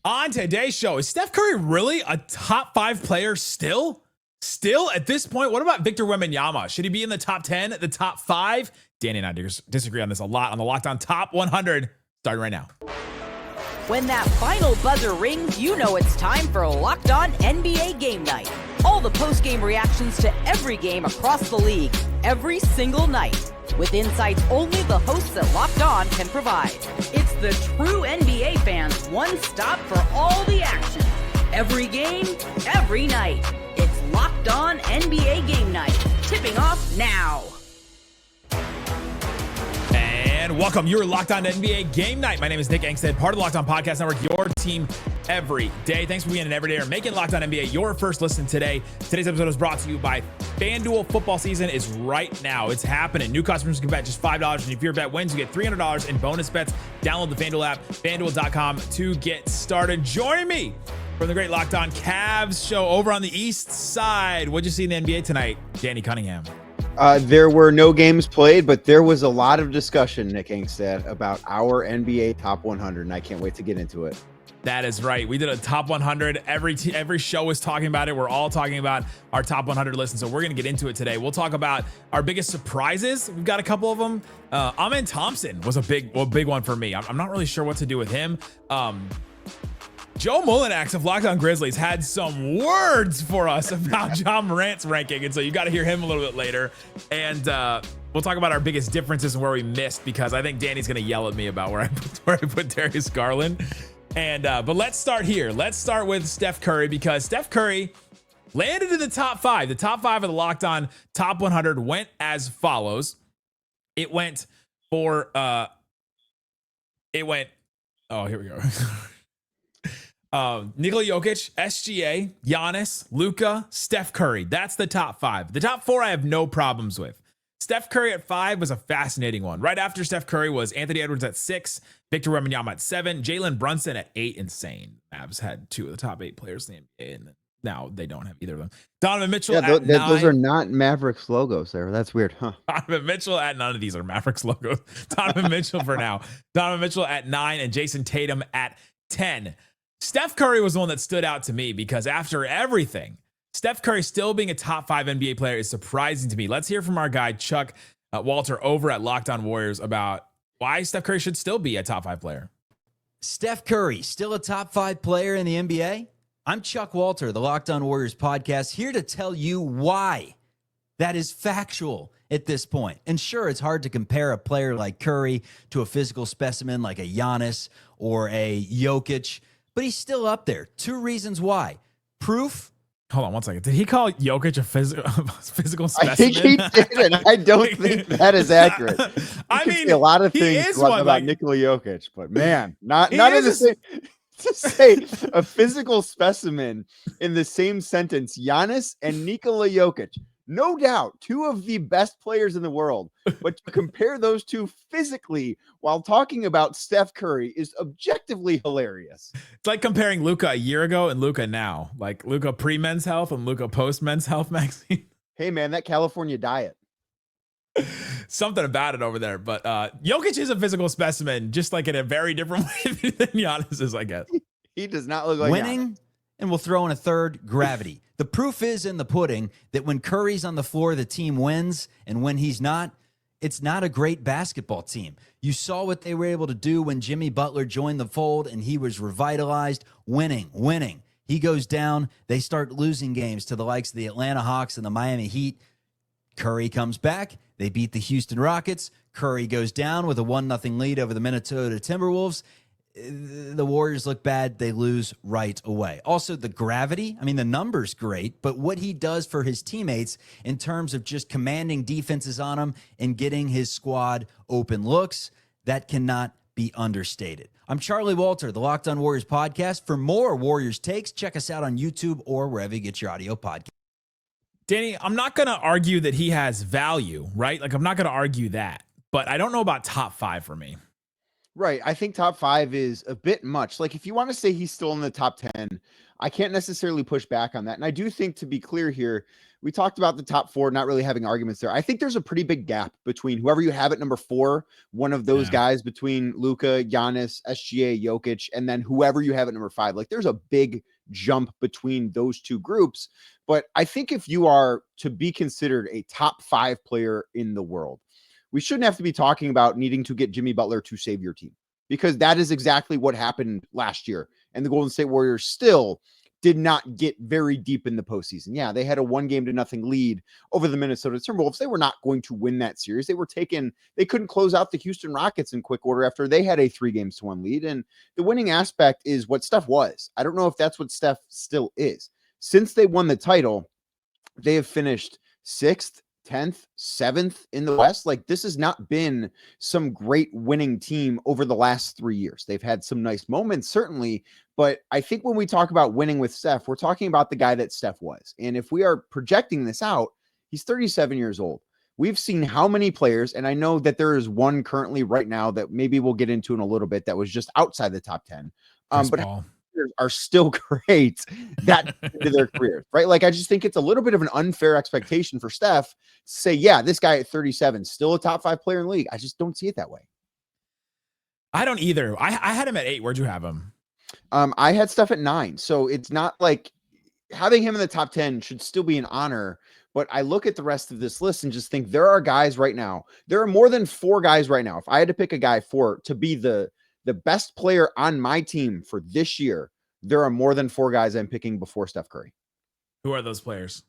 On today's show, is Steph Curry really a top 5 player still? Still at this point? What about Victor Wembanyama? Should he be in the top 10, the top 5? Danny and I disagree on this a lot on the Locked On Top 100, starting right now. When that final buzzer rings, you know it's time for Locked On NBA Game Night. All the post-game reactions to every game across the league, every single night, with insights only the hosts at Locked On can provide. It's the true NBA fans' one stop for all the action. Every game, every night. It's Locked On NBA Game Night. Tipping off now. And welcome. You're Locked On NBA Game Night. My name is Nick Angstadt, part of the Locked On Podcast Network, your team every day. Thanks for being an everyday or making Locked On NBA your first listen today. Today's episode is brought to you by FanDuel. Football season is right now. It's happening. New customers can bet just $5, and if your bet wins, you get $300 in bonus bets. Download the FanDuel app, FanDuel.com to get started. Join me from the great Locked On Cavs show over on the East Side. What'd you see in the NBA tonight, Danny Cunningham? There were no games played, but there was a lot of discussion, Nick Angstadt, about our NBA Top 100, and I can't wait to get into it. That is right. We did a Top 100. Every show was talking about it. We're all talking about our Top 100 list, and so we're going to get into it today. We'll talk about our biggest surprises. We've got a couple of them. Amen Thompson was a big one for me. I'm not really sure what to do with him. Joe Mullinax of Locked On Grizzlies had some words for us about Ja Morant's ranking, and so you got to hear him a little bit later. And we'll talk about our biggest differences and where we missed, because I think Danny's going to yell at me about where I put Darius Garland. And but let's start here. Let's start with Steph Curry, because Steph Curry landed in the top 5. The top 5 of the Locked On Top 100 went as follows. It went for oh, here we go. Nikola Jokić, SGA, Giannis, Luka, Steph Curry. That's the top 5. The top 4 I have no problems with. Steph Curry at 5 was a fascinating one. Right after Steph Curry was Anthony Edwards at 6, Victor Wembanyama at 7, Jalen Brunson at 8. Insane. Mavs had 2 of the top 8 players in the NBA, and now they don't have either of them. Donovan Mitchell at 9. Those are not Mavericks logos there. That's weird, huh? Donovan Mitchell at none of these are Mavericks logos. Donovan Mitchell for now. Donovan Mitchell at 9 and Jason Tatum at 10. Steph Curry was the one that stood out to me, because after everything, Steph Curry still being a top 5 NBA player is surprising to me. Let's hear from our guy, Chuck Walter, over at Locked On Warriors, about why Steph Curry should still be a top 5 player. Steph Curry, still a top 5 player in the NBA? I'm Chuck Walter, the Locked On Warriors podcast, here to tell you why that is factual at this point. And sure, it's hard to compare a player like Curry to a physical specimen like a Giannis or a Jokić, but he's still up there. 2 reasons why. Proof. Hold on 1 second. Did he call Jokić a physical specimen? I think he did, and I don't think that is accurate. I mean, a lot of things about Nikola Jokić, but man, not in the same. To say a physical specimen in the same sentence, Giannis and Nikola Jokić, no doubt 2 of the best players in the world, but to compare those 2 physically while talking about Steph Curry is objectively hilarious. It's like comparing Luka a year ago and Luka now, like Luka pre-men's health and Luka post-men's health, Maxine. Hey man, that California diet. Something about it over there, but Jokić is a physical specimen, just like in a very different way than Giannis is, I guess. He does not look like winning, Giannis. And we'll throw in a third, gravity. The proof is in the pudding that when Curry's on the floor, the team wins, and when he's not, it's not a great basketball team. You saw what they were able to do when Jimmy Butler joined the fold, and he was revitalized, winning. He goes down, they start losing games to the likes of the Atlanta Hawks and the Miami Heat. Curry comes back. They beat the Houston Rockets. Curry goes down with a 1-0 lead over the Minnesota Timberwolves. The Warriors look bad. They lose right away. Also, the gravity. I mean, the number's great, but what he does for his teammates in terms of just commanding defenses on him and getting his squad open looks, that cannot be understated. I'm Charlie Walter, the Locked On Warriors podcast. For more Warriors takes, check us out on YouTube or wherever you get your audio podcast. Danny, I'm not going to argue that he has value, right? Like, I'm not going to argue that, but I don't know about top 5 for me. Right. I think top 5 is a bit much. Like, if you want to say he's still in the top 10, I can't necessarily push back on that. And I do think, to be clear here, we talked about the top 4 not really having arguments there. I think there's a pretty big gap between whoever you have at number 4, one of those guys, between Luka, Giannis, SGA, Jokić, and then whoever you have at number 5. Like, there's a big jump between those two groups. But I think if you are to be considered a top 5 player in the world, we shouldn't have to be talking about needing to get Jimmy Butler to save your team, because that is exactly what happened last year. And the Golden State Warriors still did not get very deep in the postseason. Yeah, they had a 1-0 lead over the Minnesota Timberwolves. They were not going to win that series. They couldn't close out the Houston Rockets in quick order after they had a 3-1 lead. And the winning aspect is what Steph was. I don't know if that's what Steph still is. Since they won the title, they have finished 6th, 10th, 7th in the West. Like, this has not been some great winning team over the last 3 years. They've had some nice moments, certainly, but I think when we talk about winning with Steph, we're talking about the guy that Steph was. And if we are projecting this out, he's 37 years old. We've seen how many players, and I know that there is one currently right now that maybe we'll get into in a little bit that was just outside the top 10. But are still great that into their careers, right? Like, I just think it's a little bit of an unfair expectation for Steph to say, yeah, this guy at 37, still a top 5 player in the league. I just don't see it that way. I don't either. I had him at 8. Where'd you have him? I had Steph at 9. So it's not like having him in the top 10 should still be an honor. But I look at the rest of this list and just think there are guys right now. There are more than 4 guys right now. If I had to pick a guy to be the best player on my team for this year, there are more than 4 guys I'm picking before Steph Curry. Who are those players?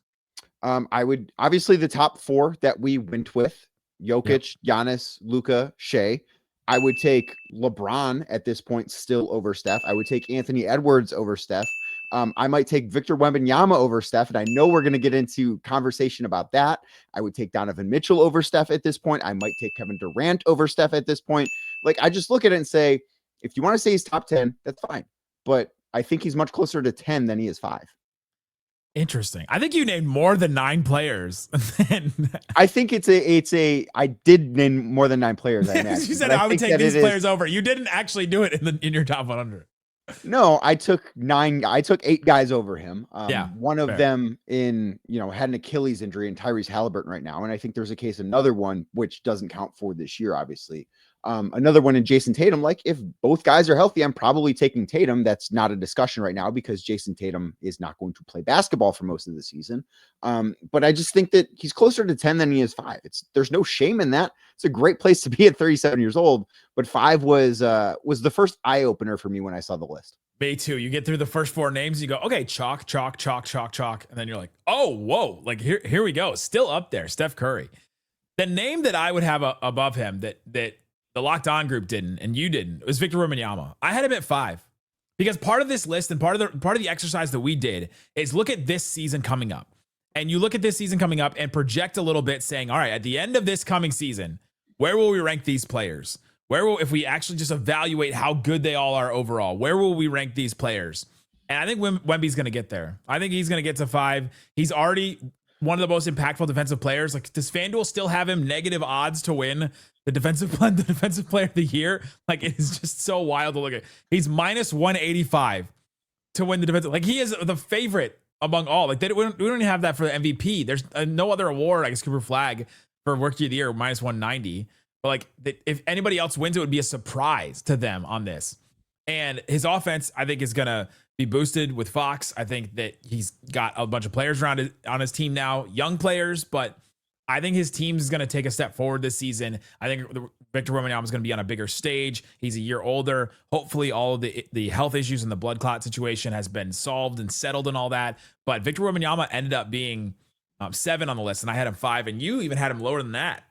I would obviously the top 4 that we went with: Jokić, Giannis, Luka, Shea. I would take LeBron at this point still over Steph. I would take Anthony Edwards over Steph. I might take Victor Wembanyama over Steph, and I know we're going to get into conversation about that. I would take Donovan Mitchell over Steph at this point. I might take Kevin Durant over Steph at this point. Like, I just look at it and say, if you want to say he's top 10, that's fine. But I think he's much closer to 10 than he is 5. Interesting. I think you named more than 9 players. I think I did name more than 9 players. I imagine. You said I would take these players over. You didn't actually do it in your top 100. No, I took 8 guys over him. One of fair. them had an Achilles injury, and Tyrese Halliburton right now. And I think there's a case, another one, which doesn't count for this year, obviously. Another one in Jason Tatum. Like, if both guys are healthy, I'm probably taking Tatum. That's not a discussion right now because Jason Tatum is not going to play basketball for most of the season. But I just think that he's closer to 10 than he is 5. There's no shame in that. It's a great place to be at 37 years old. But 5 was the first eye opener for me when I saw the list. Me too. You get through the first 4 names, you go, okay, chalk, chalk, chalk, chalk, chalk. And then you're like, oh, whoa, like here we go. Still up there, Steph Curry. The name that I would have above him that the Locked On group didn't, and you didn't, was Victor Wembanyama. I had him at 5 because part of this list and part of the exercise that we did is look at this season coming up. And you look at this season coming up and project a little bit, saying, all right, at the end of this coming season, where will we rank these players? If we actually just evaluate how good they all are overall, where will we rank these players? And I think Wemby's going to get there. I think he's going to get to 5. He's already one of the most impactful defensive players. Like, does FanDuel still have him negative odds to win the defensive player of the year? Like, it is just so wild to look at. He's minus 185 to win the defensive. Like, he is the favorite among all. Like, we don't even have that for the MVP. There's no other award, I guess, Cooper Flag for Rookie of the Year, minus 190. But like, if anybody else wins, it would be a surprise to them on this. And his offense, I think, is going to be boosted with Fox. I think that he's got a bunch of players around on his team now, young players, but I think his team is going to take a step forward this season. I think Victor Wembanyama is going to be on a bigger stage. He's a year older. Hopefully all of the health issues and the blood clot situation has been solved and settled and all that. But Victor Wembanyama ended up being 7 on the list, and I had him 5, and you even had him lower than that.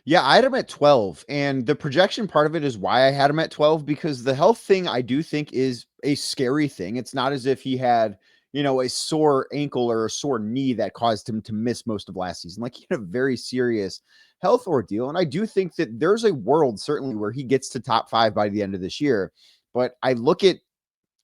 Yeah, I had him at 12, and the projection part of it is why I had him at 12, because the health thing I do think is a scary thing. It's not as if he had, a sore ankle or a sore knee that caused him to miss most of last season. Like, he had a very serious health ordeal, and I do think that there's a world certainly where he gets to top 5 by the end of this year. But I look at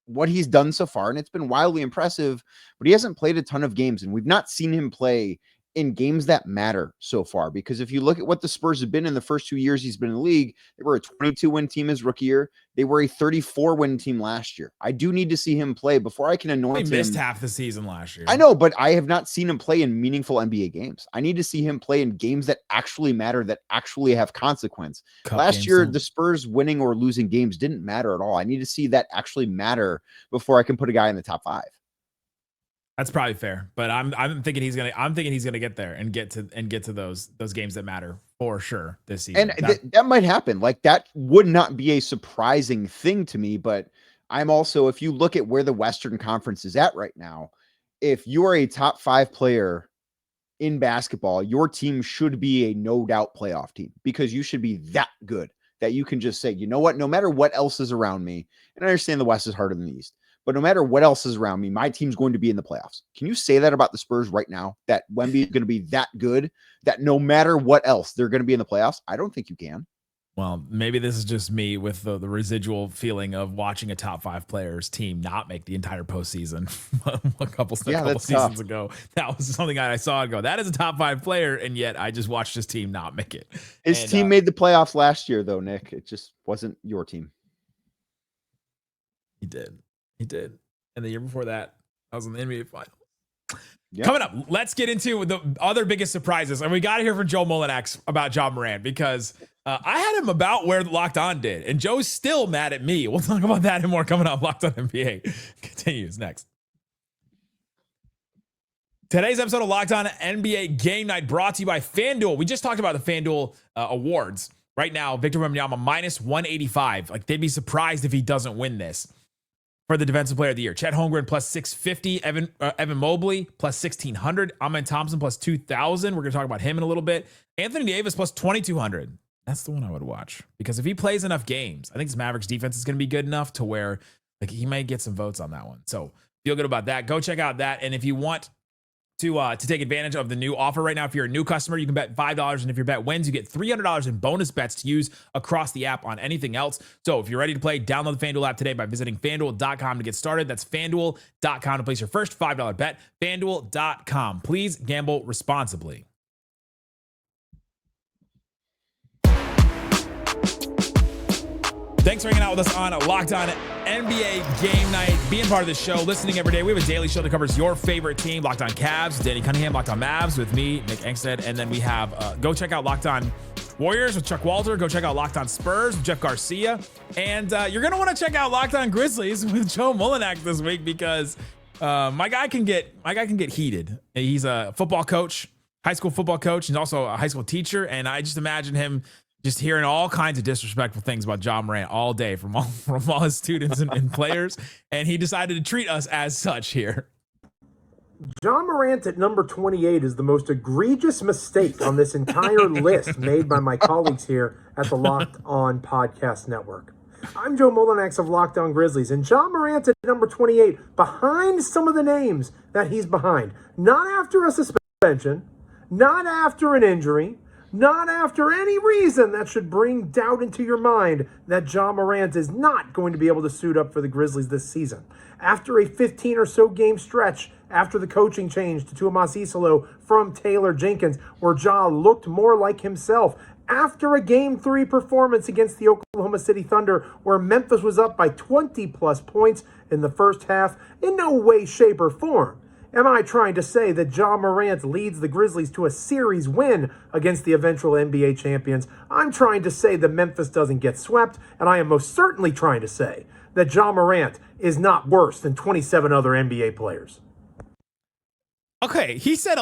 what he's done so far, and it's been wildly impressive, but he hasn't played a ton of games, and we've not seen him play in games that matter so far. Because if you look at what the Spurs have been in the first 2 years he's been in the league, they were a 22-win team his rookie year. They were a 34-win team last year. I do need to see him play before I can anoint him. He missed half the season last year. I know, but I have not seen him play in meaningful NBA games. I need to see him play in games that actually matter, that actually have consequence. Last year, the Spurs winning or losing games didn't matter at all. I need to see that actually matter before I can put a guy in the top 5. That's probably fair, but I'm thinking he's gonna get there and get to those games that matter for sure this season. And that might happen. Like, that would not be a surprising thing to me. But I'm also, if you look at where the Western Conference is at right now, if you are a top 5 player in basketball, your team should be a no doubt playoff team, because you should be that good that you can just say, you know what, no matter what else is around me, and I understand the West is harder than the East, but no matter what else is around me, my team's going to be in the playoffs. Can you say that about the Spurs right now, that Wemby is going to be that good, that no matter what else, they're going to be in the playoffs? I don't think you can. Well, maybe this is just me with the residual feeling of watching a top 5 players team not make the entire postseason a couple seasons ago. That was something I saw and go, that is a top 5 player, and yet I just watched his team not make it. His team made the playoffs last year, though, Nick. It just wasn't your team. He did. And the year before that, I was in the NBA Finals. Yep. Coming up, let's get into the other biggest surprises. And we got to hear from Joe Mullinax about Ja Morant, because I had him about where Locked On did. And Joe's still mad at me. We'll talk about that and more coming up. Locked On NBA continues next. Today's episode of Locked On NBA Game Night brought to you by FanDuel. We just talked about the FanDuel awards. Right now, Victor Wembanyama minus 185. Like, they'd be surprised if he doesn't win this. For the Defensive Player of the Year, Chet Holmgren plus 650, Evan Mobley plus 1600, Amen Thompson plus 2000. We're going to talk about him in a little bit. Anthony Davis plus 2200. That's the one I would watch, because if he plays enough games, I think this Mavericks defense is going to be good enough to where, like, he might get some votes on that one. So feel good about that. Go check out that. And if you want to take advantage of the new offer right now, if you're a new customer, you can bet $5, and if your bet wins, you get $300 in bonus bets to use across the app on anything else. So if you're ready to play, download the FanDuel app today by visiting FanDuel.com to get started. That's FanDuel.com to place your first $5 bet. FanDuel.com. Please gamble responsibly. Thanks for hanging out with us on Locked On NBA Game Night, being part of the show, listening every day. We have a daily show that covers your favorite team. Locked On Cavs, Danny Cunningham. Locked On Mavs with me, Nick Angstadt. And then we have, go check out Locked On Warriors with Chuck Walter. Go check out Locked On Spurs with Jeff Garcia. And you're going to want to check out Locked On Grizzlies with Joe Mullinax this week, because my guy can get heated. He's a football coach, high school football coach. He's also a high school teacher. And I just imagine him just hearing all kinds of disrespectful things about Ja Morant all day from all his students and players. And he decided to treat us as such here. Ja Morant at number 28 is the most egregious mistake on this entire list made by my colleagues here at the Locked On Podcast Network. I'm Joe Mullinax of Locked On Grizzlies, and Ja Morant at number 28, behind some of the names that he's behind. Not after a suspension, not after an injury, not after any reason that should bring doubt into your mind that Ja Morant is not going to be able to suit up for the Grizzlies this season. After a 15 or so game stretch, after the coaching change to Tuomas Isolo from Taylor Jenkins, where Ja looked more like himself, after a Game 3 performance against the Oklahoma City Thunder, where Memphis was up by 20-plus points in the first half, in no way, shape, or form am I trying to say that Ja Morant leads the Grizzlies to a series win against the eventual NBA champions. I'm trying to say that Memphis doesn't get swept, and I am most certainly trying to say that Ja Morant is not worse than 27 other NBA players. Okay, he said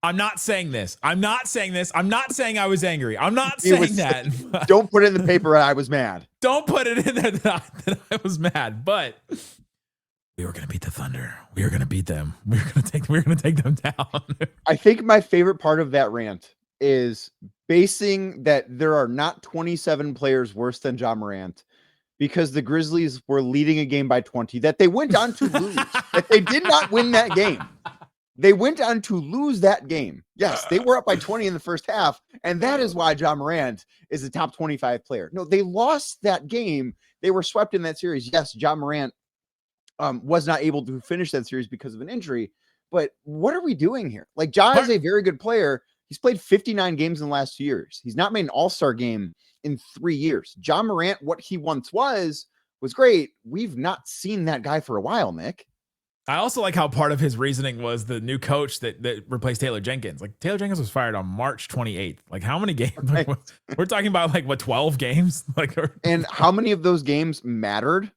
I'm not saying this. I'm not saying this. I'm not saying I was angry. I'm not saying that. Don't put it in the paper I was mad. Don't put it in there that I was mad, but we were going to beat the Thunder. We were going to beat them. We were going to take them down. I think my favorite part of that rant is basing that there are not 27 players worse than Ja Morant, because the Grizzlies were leading a game by 20 that they went on to lose, that they did not win that game. They went on to lose that game. Yes, they were up by 20 in the first half, and that is why Ja Morant is a top 25 player. No, they lost that game. They were swept in that series. Yes, Ja Morant was not able to finish that series because of an injury, But what are we doing here? Like, Ja is a very good player. He's played 59 games in the last 2 years. He's not made an all-star game in 3 years. Ja Morant, what he once was great. We've not seen that guy for a while, Nick. I also like how part of his reasoning was the new coach that replaced Taylor Jenkins. Like, Taylor Jenkins was fired on March 28th. Like, how many games? Right. Like, we're talking about, like, what, 12 games? Like, and how many of those games mattered?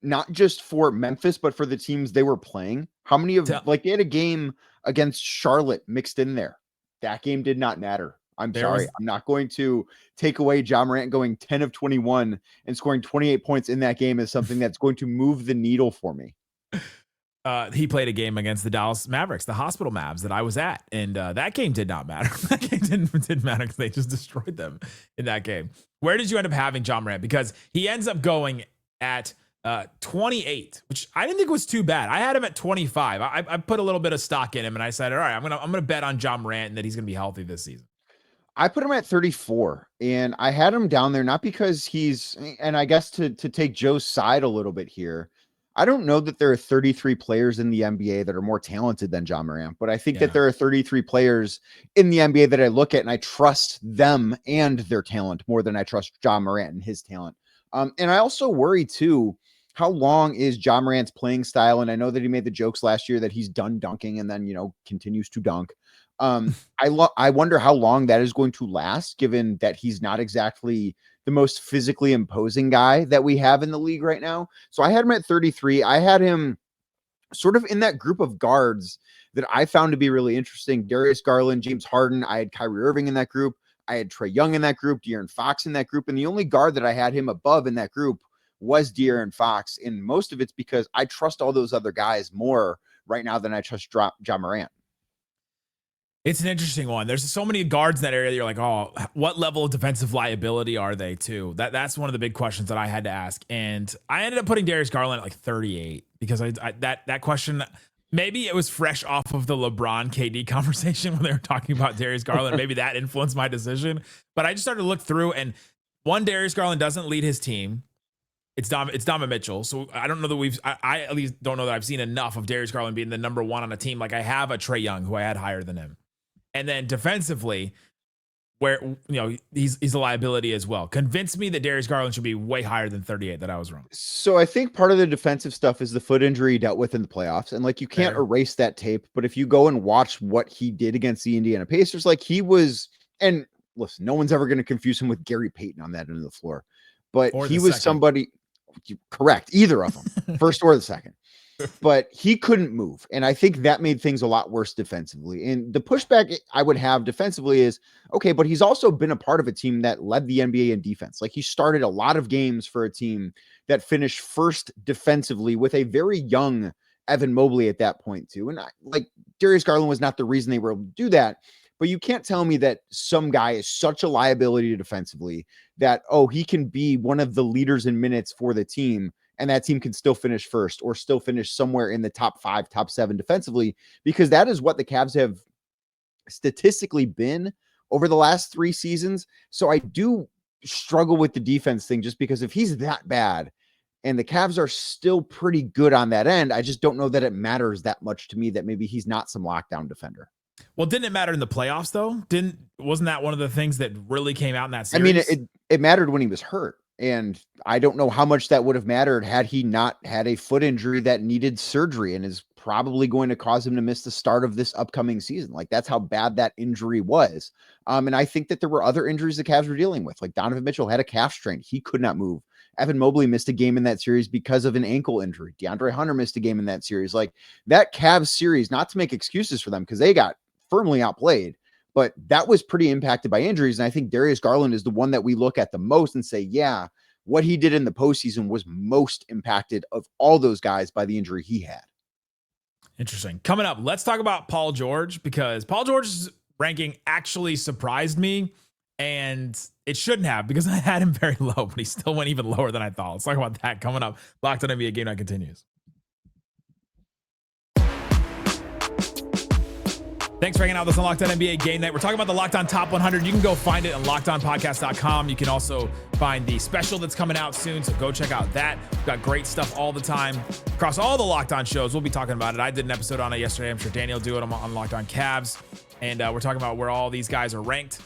Not just for Memphis, but for the teams they were playing. How many of, like, they had a game against Charlotte mixed in there. That game did not matter. I'm sorry. I'm not going to take away Ja Morant going 10 of 21 and scoring 28 points in that game as something that's going to move the needle for me. He played a game against the Dallas Mavericks, the hospital Mavs that I was at. And that game did not matter. That game didn't matter because they just destroyed them in that game. Where did you end up having Ja Morant? Because he ends up going at 28, which I didn't think was too bad. I had him at 25. I put a little bit of stock in him and I said, all right, I'm gonna bet on Ja Morant and that he's gonna be healthy this season. I put him at 34, and I had him down there not because he's, and I guess to take Joe's side a little bit here, I don't know that there are 33 players in the NBA that are more talented than Ja Morant, but I think that there are 33 players in the NBA that I look at and I trust them and their talent more than I trust Ja Morant and his talent. And I also worry too, how long is Ja Morant's playing style? And I know that he made the jokes last year that he's done dunking and then, continues to dunk. I wonder how long that is going to last, given that he's not exactly the most physically imposing guy that we have in the league right now. So I had him at 33. I had him sort of in that group of guards that I found to be really interesting. Darius Garland, James Harden. I had Kyrie Irving in that group. I had Trae Young in that group, De'Aaron Fox in that group. And the only guard that I had him above in that group was De'Aaron Fox. And most of it's because I trust all those other guys more right now than I trust Ja Morant. It's an interesting one. There's so many guards in that area. You're like, oh, what level of defensive liability are they too? That's one of the big questions that I had to ask. And I ended up putting Darius Garland at like 38 because that question, maybe it was fresh off of the LeBron KD conversation when they were talking about Darius Garland. Maybe that influenced my decision. But I just started to look through, and one, Darius Garland doesn't lead his team. It's Donovan Mitchell. So I don't know that I at least don't know that I've seen enough of Darius Garland being the number one on a team. Like I have a Trae Young who I had higher than him. And then defensively, where he's a liability as well. Convince me that Darius Garland should be way higher than 38. That I was wrong. So I think part of the defensive stuff is the foot injury he dealt with in the playoffs, and like you can't erase that tape. But if you go and watch what he did against the Indiana Pacers, like he was, and listen, no one's ever going to confuse him with Gary Payton on that end of the floor, but he was somebody. Correct, either of them, first or the second. But he couldn't move. And I think that made things a lot worse defensively. And the pushback I would have defensively is, okay, but he's also been a part of a team that led the NBA in defense. Like he started a lot of games for a team that finished first defensively with a very young Evan Mobley at that point too. And Darius Garland was not the reason they were able to do that. But you can't tell me that some guy is such a liability defensively that, he can be one of the leaders in minutes for the team and that team can still finish first or still finish somewhere in the top 5, top 7 defensively, because that is what the Cavs have statistically been over the last 3 seasons. So I do struggle with the defense thing just because if he's that bad and the Cavs are still pretty good on that end, I just don't know that it matters that much to me that maybe he's not some lockdown defender. Well, didn't it matter in the playoffs though? Wasn't that one of the things that really came out in that series? I mean, it mattered when he was hurt. And I don't know how much that would have mattered had he not had a foot injury that needed surgery and is probably going to cause him to miss the start of this upcoming season. Like that's how bad that injury was. And I think that there were other injuries the Cavs were dealing with. Like Donovan Mitchell had a calf strain. He could not move. Evan Mobley missed a game in that series because of an ankle injury. DeAndre Hunter missed a game in that series. Like that Cavs series, not to make excuses for them because they got firmly outplayed, but that was pretty impacted by injuries. And I think Darius Garland is the one that we look at the most and say, yeah, what he did in the postseason was most impacted of all those guys by the injury he had. Interesting. Coming up, let's talk about Paul George, because Paul George's ranking actually surprised me, and it shouldn't have because I had him very low, but he still went even lower than I thought. Let's talk about that coming up. Locked on NBA Game Night continues. Thanks for hanging out with us on Locked On NBA Game Night. We're talking about the Locked On Top 100. You can go find it on LockedOnPodcast.com. You can also find the special that's coming out soon, so go check out that. We've got great stuff all the time across all the Locked On shows. We'll be talking about it. I did an episode on it yesterday. I'm sure Daniel will do it on Locked On Cavs. And we're talking about where all these guys are ranked.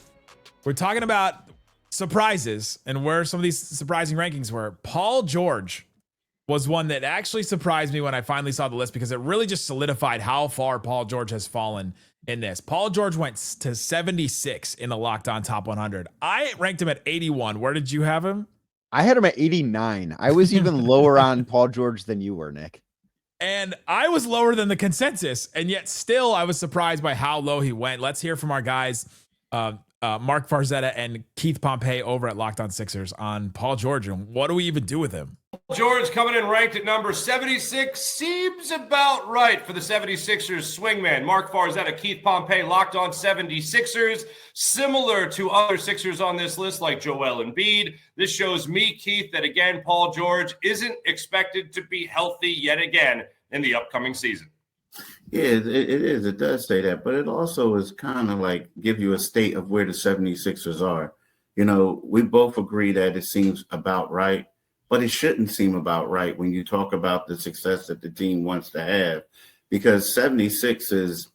We're talking about surprises and where some of these surprising rankings were. Paul George was one that actually surprised me when I finally saw the list because it really just solidified how far Paul George has fallen in this. Paul George went to 76 in the Locked On Top 100. I ranked him at 81. Where did you have him? I had him at 89. I was even lower on Paul George than you were, Nick. And I was lower than the consensus, and yet still I was surprised by how low he went. Let's hear from our guys, Mark Farzetta and Keith Pompey over at Locked On Sixers on Paul George, and what do we even do with him? George coming in ranked at number 76 seems about right for the 76ers swingman. Mark Farzetta, Keith Pompey, Locked On 76ers. Similar to other Sixers on this list like Joel Embiid, this shows me, Keith, that again, Paul George isn't expected to be healthy yet again in the upcoming season. Yeah, it is. It does say that, but it also is kind of like give you a state of where the 76ers are. You know, we both agree that it seems about right, but it shouldn't seem about right when you talk about the success that the team wants to have, because 76 is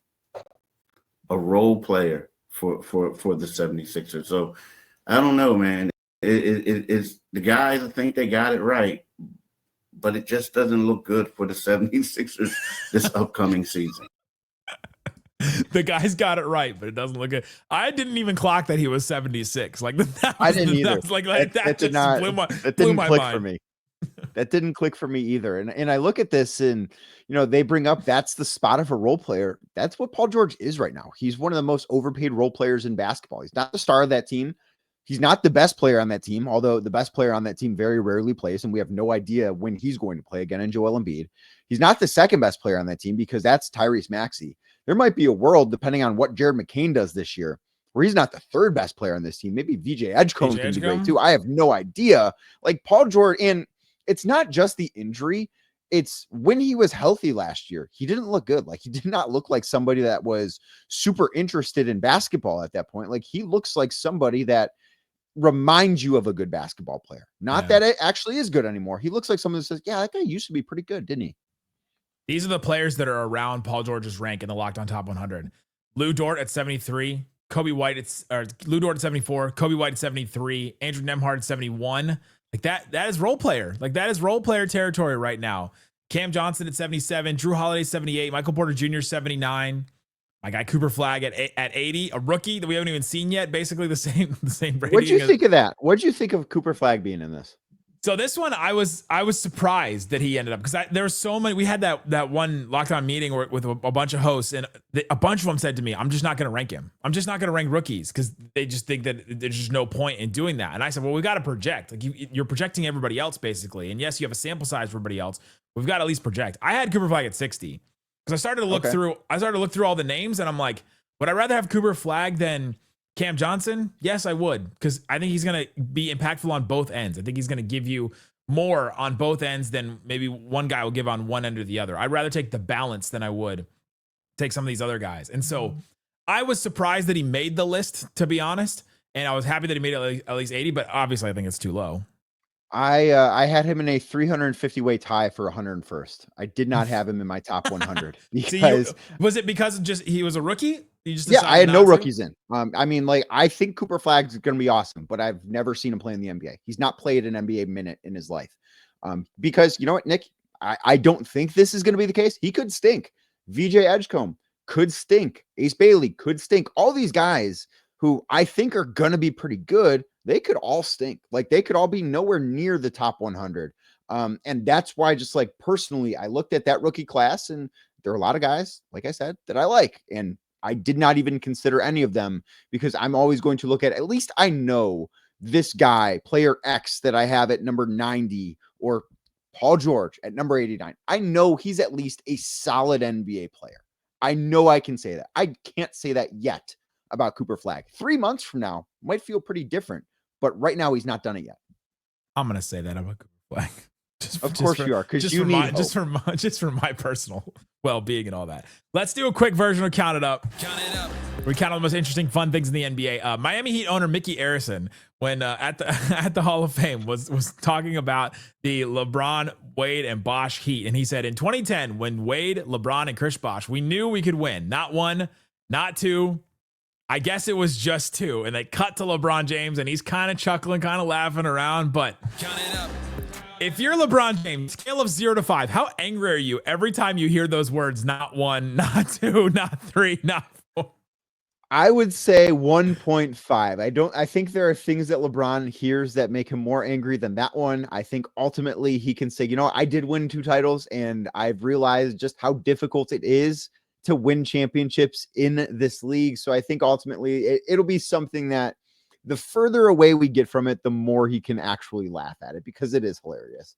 a role player for the 76ers. So I don't know, man. It's the guys, I think they got it right, but it just doesn't look good for the 76ers this upcoming season. The guys got it right, but it doesn't look good. I didn't even clock that he was 76. Like that I didn't either. That did not. That didn't click for me. That didn't click for me either. And I look at this, and they bring up that's the spot of a role player. That's what Paul George is right now. He's one of the most overpaid role players in basketball. He's not the star of that team. He's not the best player on that team, although the best player on that team very rarely plays, and we have no idea when he's going to play again in Joel Embiid. He's not the second best player on that team because that's Tyrese Maxey. There might be a world, depending on what Jared McCain does this year, where he's not the third best player on this team. Maybe VJ Edgecombe can be great too. I have no idea. Like Paul George, and it's not just the injury. It's when he was healthy last year, he didn't look good. Like he did not look like somebody that was super interested in basketball at that point. Like he looks like somebody that reminds you of a good basketball player. Not that it actually is good anymore. He looks like someone that says, yeah, that guy used to be pretty good, didn't he? These are the players that are around Paul George's rank in the Locked On Top 100. Lou Dort at 73, Lou Dort at 74, Kobe White at 73, Andrew Nembhard at 71. Like that is role player. Like that is role player territory right now. Cam Johnson at 77, Drew Holiday 78, Michael Porter Jr. 79. My guy Cooper Flagg at 80, a rookie that we haven't even seen yet. Basically the same rating. What'd you think of that? What'd you think of Cooper Flagg being in this? So this one, I was surprised that he ended up, because there were so many. We had that one Locked On meeting with a bunch of hosts, and a bunch of them said to me, "I'm just not going to rank him. I'm just not going to rank rookies because they just think that there's just no point in doing that." And I said, "Well, we got to project. Like you're projecting everybody else basically, and yes, you have a sample size for everybody else. We've got to at least project." I had Cooper Flagg at 60 because I started to look through. I started to look through all the names, and I'm like, would I rather have Cooper Flagg than Cam Johnson? Yes, I would, because I think he's going to be impactful on both ends. I think he's going to give you more on both ends than maybe one guy will give on one end or the other. I'd rather take the balance than I would take some of these other guys. And so I was surprised that he made the list, to be honest. And I was happy that he made it at least 80, but obviously I think it's too low. I had him in a 350 way tie for 101st. I did not have him in my top 100 because was it because just he was a rookie? I had no rookies in. I mean, like I think Cooper Flagg's going to be awesome, but I've never seen him play in the NBA. He's not played an NBA minute in his life. Because you know what, Nick, I don't think this is going to be the case. He could stink. VJ Edgecombe could stink. Ace Bailey could stink. All these guys who I think are going to be pretty good, they could all stink. Like they could all be nowhere near the top 100. And that's why, just like personally, I looked at that rookie class, and there are a lot of guys, like I said, that I like. And I did not even consider any of them because I'm always going to look at least I know this guy, player X, that I have at number 90, or Paul George at number 89. I know he's at least a solid NBA player. I know I can say that. I can't say that yet about Cooper Flagg. 3 months from now might feel pretty different, but right now he's not done it yet. I'm going to say that about Cooper Flagg. Of course you are, because you need hope. just for my personal well-being and all that. Let's do a quick version of Count It Up. Count It Up. We count all the most interesting, fun things in the NBA. Miami Heat owner Mickey Arison, when at the Hall of Fame, was talking about the LeBron, Wade, and Bosh Heat, and he said, in 2010, when Wade, LeBron, and Chris Bosh, we knew we could win. Not one, not two. I guess it was just two. And they cut to LeBron James, and he's kind of chuckling, kind of laughing around. But count it up. If you're LeBron James, scale of 0 to 5, how angry are you every time you hear those words? Not one, not two, not three, not four. I would say 1.5. I think there are things that LeBron hears that make him more angry than that one. I think ultimately he can say, I did win 2 titles, and I've realized just how difficult it is to win championships in this league. So I think ultimately it'll be something that the further away we get from it, the more he can actually laugh at it, because it is hilarious.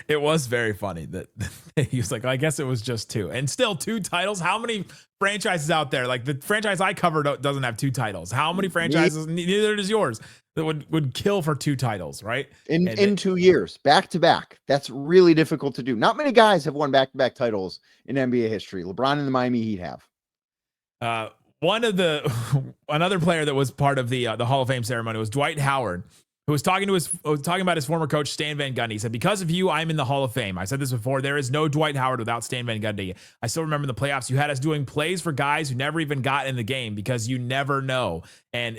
It was very funny that he was like, I guess it was just 2, and still 2 titles. How many franchises out there? Like the franchise I covered doesn't have 2 titles. How many franchises? Neither does yours, that would kill for 2 titles, right? In 2 years, back to back. That's really difficult to do. Not many guys have won back-to-back titles in NBA history. LeBron and the Miami Heat have. Another player that was part of the Hall of Fame ceremony was Dwight Howard, who was talking about his former coach, Stan Van Gundy. He said, because of you, I'm in the Hall of Fame. I said this before. There is no Dwight Howard without Stan Van Gundy. I still remember in the playoffs, you had us doing plays for guys who never even got in the game, because you never know. And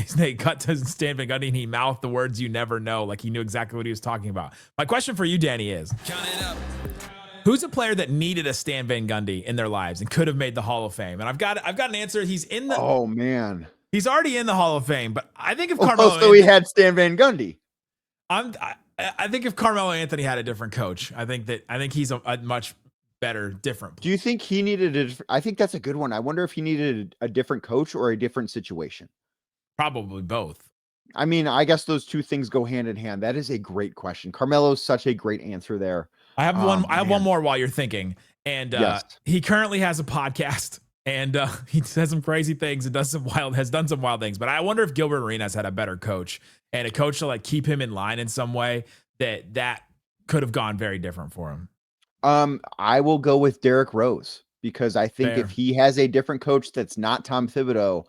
they cut to Stan Van Gundy, and he mouthed the words, you never know, like he knew exactly what he was talking about. My question for you, Danny, is, count it up. Who's a player that needed a Stan Van Gundy in their lives and could have made the Hall of Fame? And I've got an answer. He's in the. Oh man, he's already in the Hall of Fame. But I think if Carmelo, so he had Stan Van Gundy. I think if Carmelo Anthony had a different coach, I think he's a much better, different player. Do you think he needed I think that's a good one. I wonder if he needed a different coach or a different situation. Probably both. I mean, I guess those 2 things go hand in hand. That is a great question. Carmelo's such a great answer there. I have one more while you're thinking. And yes. He currently has a podcast, and he says some crazy things and has done some wild things. But I wonder if Gilbert Arenas had a better coach, and a coach to like keep him in line in some way that could have gone very different for him. I will go with Derrick Rose, because I think Fair. If he has a different coach that's not Tom Thibodeau,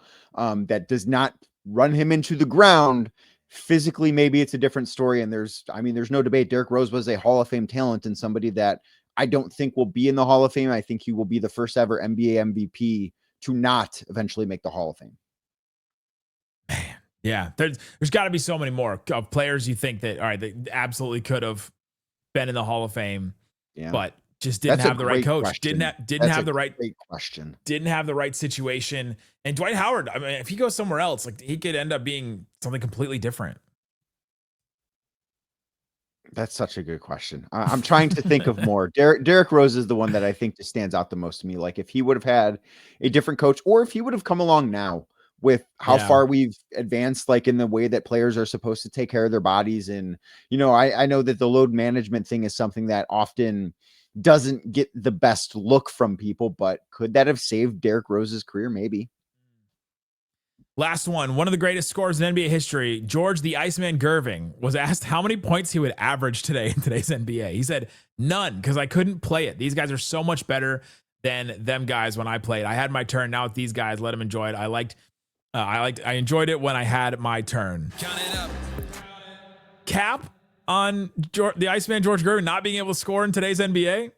that does not run him into the ground physically, maybe it's a different story. And there's no debate. Derrick Rose was a Hall of Fame talent, and somebody that I don't think will be in the Hall of Fame. I think he will be the first ever NBA MVP to not eventually make the Hall of Fame. Man, yeah, there's got to be so many more of players you think that, all right, they absolutely could have been in the Hall of Fame, but just didn't have the right coach. Question. Didn't have the right question. Didn't have the right situation. And Dwight Howard, I mean, if he goes somewhere else, like he could end up being something completely different. That's such a good question. I'm trying to think of more. Derrick Rose is the one that I think just stands out the most to me. Like if he would have had a different coach, or if he would have come along now with how far we've advanced, like in the way that players are supposed to take care of their bodies. And, I know that the load management thing is something that often doesn't get the best look from people, but could that have saved Derrick Rose's career? Maybe. Last one of the greatest scorers in NBA history, George the Iceman Gerving, was asked how many points he would average today in today's NBA. He said, none, because I couldn't play it. These guys are so much better than them guys when I played. I had my turn. Now with these guys, let them enjoy it. I enjoyed it when I had my turn. Count it up. Cap on the Iceman George Gervin not being able to score in today's NBA?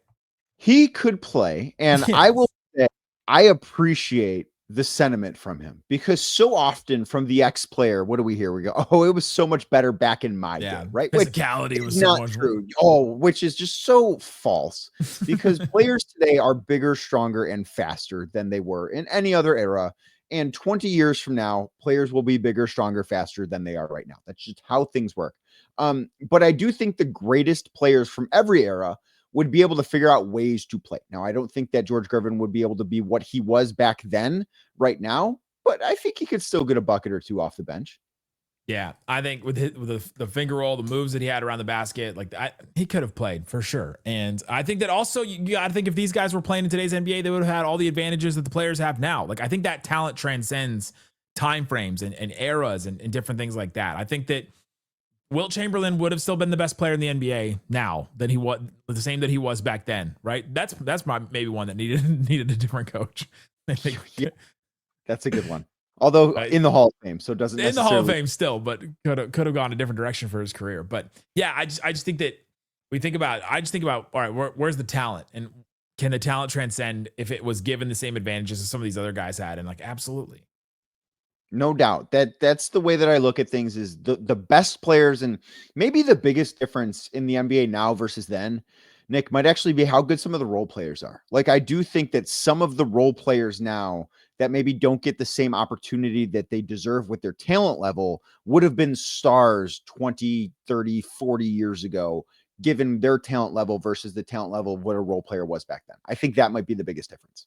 He could play, and yes. I will say I appreciate the sentiment from him, because so often from the ex-player, what do we hear? We go, oh, it was so much better back in my day, right? Physicality was not so much true. Which is just so false, because players today are bigger, stronger, and faster than they were in any other era. And 20 years from now, players will be bigger, stronger, faster than they are right now. That's just how things work. But I do think the greatest players from every era would be able to figure out ways to play. Now, I don't think that George Gervin would be able to be what he was back then right now, but I think he could still get a bucket or two off the bench. Yeah, I think with the finger roll, the moves that he had around the basket, he could have played for sure. And I think that also you got to think if these guys were playing in today's NBA, they would have had all the advantages that the players have now. Like I think that talent transcends time frames and eras and different things like that. I think that Wilt Chamberlain would have still been the best player in the NBA now than he was, the same that he was back then, right? That's maybe one that needed a different coach. Yeah, that's a good one. Although in the Hall of Fame, so it doesn't in the Hall of Fame still, but could have gone a different direction for his career. But yeah, I just think that I just think about all right, where's the talent, and can the talent transcend if it was given the same advantages as some of these other guys had? And like, absolutely. No doubt. That's the way that I look at things, is the best players, and maybe the biggest difference in the NBA now versus then, Nick, might actually be how good some of the role players are. Like, I do think that some of the role players now that maybe don't get the same opportunity that they deserve with their talent level would have been stars 20, 30, 40 years ago, given their talent level versus the talent level of what a role player was back then. I think that might be the biggest difference.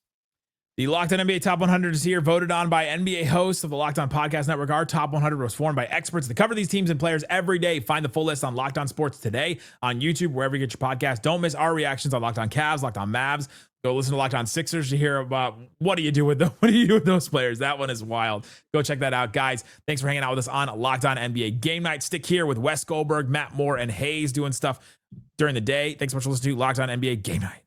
The Locked On NBA Top 100 is here, voted on by NBA hosts of the Locked On Podcast Network. Our Top 100 was formed by experts that cover these teams and players every day. Find the full list on Locked On Sports today, on YouTube, wherever you get your podcast. Don't miss our reactions on Locked On Cavs, Locked On Mavs. Go listen to Locked On Sixers to hear about what do you do with those players. That one is wild. Go check that out, guys. Thanks for hanging out with us on Locked On NBA Game Night. Stick here with Wes Goldberg, Matt Moore, and Hayes doing stuff during the day. Thanks so much for listening to Locked On NBA Game Night.